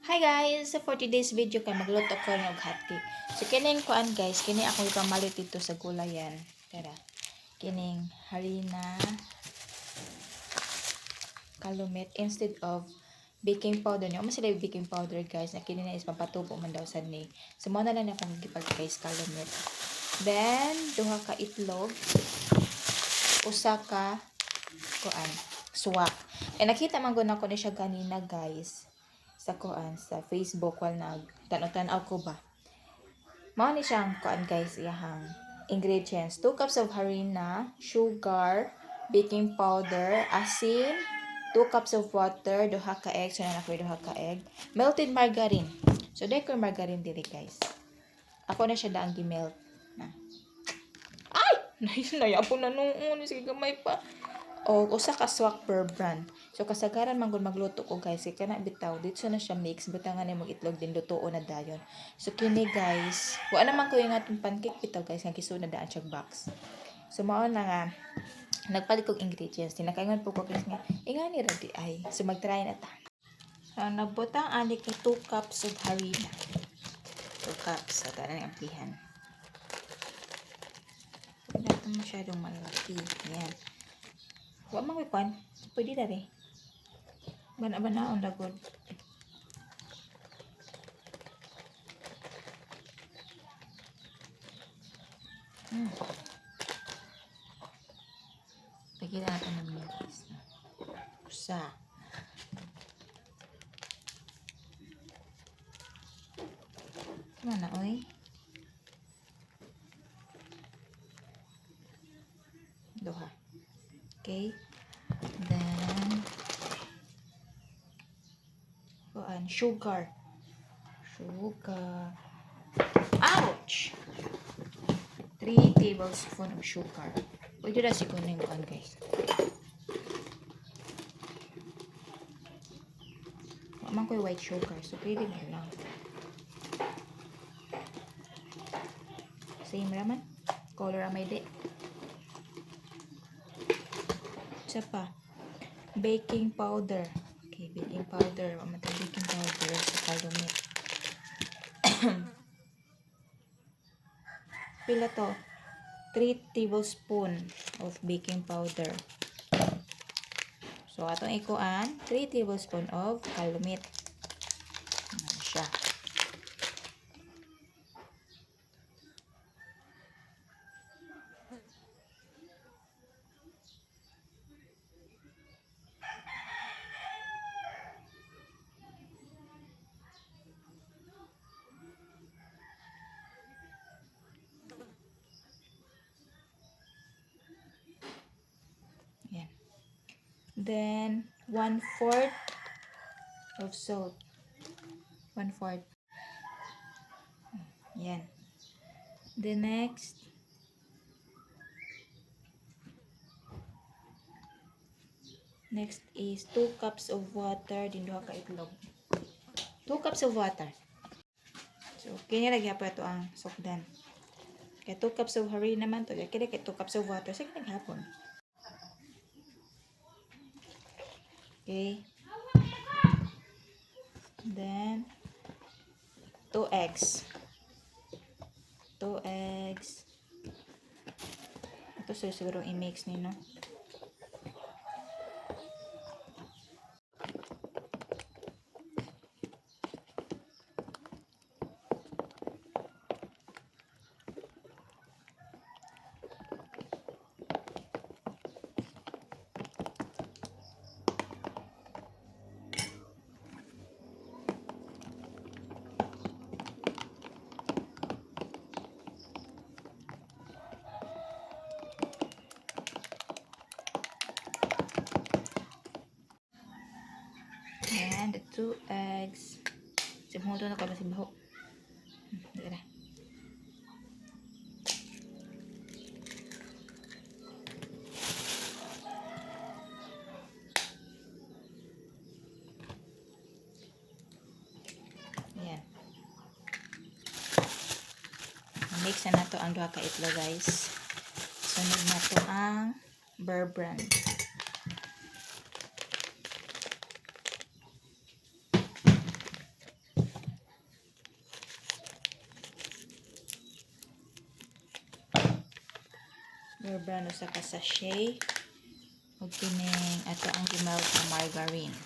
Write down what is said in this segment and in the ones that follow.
Hi guys! So for today's video kay magluto ko ng hotcake. So kining kuan guys, kini ako ipamalit dito sa gulayan. Tara. Kining harina kalumet instead of baking powder niyo. Mas sila yung baking powder guys na kini na is pampatubo man daw sa ni. So mo na lang akong gipag guys kalumet. Then duha ka itlog, usa ka kuan suwak. Nakita man gud nako ni siya ganina guys sa kuan sa Facebook wal nag tan-aw ko ba. Mao ni siyang kuan guys iyahang ingredients. 2 cups of harina, sugar, baking powder, asin, 2 cups of water, duha ka egg, so na duha ka egg, melted margarine. So dai ko margarine dili guys. Ako na siya daang gi-melt na. Ay! Nayapon na noon sige gamay pa. O usa ka swak per brand. So kasagaran man gud magluto ko guys, kay kana bitaw dito na siya mix, butangan ni mag itlog din lutoon na dayon. So kini guys, wa naman ko yung atong pancake bitaw guys, nga gisunod na daan siya box. So mao na nga nagpalit kog ingredients, tinakaingon po ko guys nga ingani ra di ay. So mag-try na ta. So nabutang ani ko 2 cups of harina. 2 cups sa tanang amplihan. Wala ito masyadong malaki. Yan. Wa man koy kwan. Pwede na rin. Bana-banaon na good. Lagyan natin ng milk. Usa. Mana oy? Duha. Okay. Then kuan sugar. Ouch! 3 tablespoons of sugar. Pwede na siguro na yung kuan guys. Waman ko yung white sugar. So pwede na lang. Same raman. Color amay di. Isa pa. Baking powder. Okay, baking powder. Mamatay baking powder sa kalumet. Pila to? 3 tablespoons of baking powder. So, atong ikuan, 3 tablespoons of kalumet. Ayan siya. Ayan. Then, 1/4 of salt. 1/4. Ayan. The next, is 2 cups of water. Din duha ka itlog. 2 cups of water. So, kanya lagi pa ito ang sukdan. Kaya 2 cups of harina naman to. Kaya 2 cups of water. Sige naghapon. Okay. Then, 2 eggs. 2 eggs. Ito siguro i-mix nyo, no? And the 2 eggs. Simulo na ka ba si baho? Dira. Ayan. Mix na to ang duha ka itlog guys. Sunod na to ang Bear Brand. Your brand usa ka sachet. Ug kining ato ang gimelt na margarine.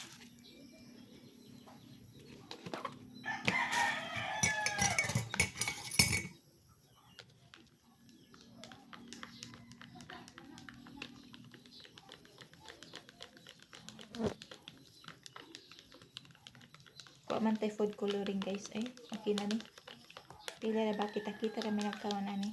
Kuha man tay food coloring guys. Ay, okay na ni. Pila na ba kita-kita kami nagkaroon na ni.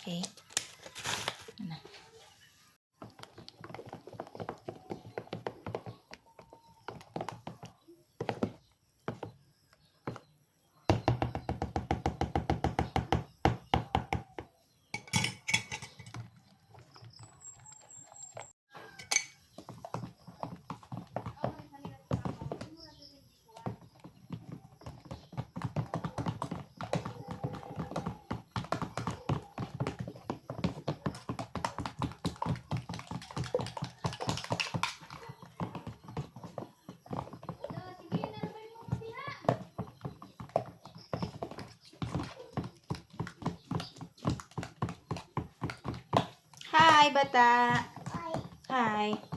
Okay. Ano. Hi, bata. Hi.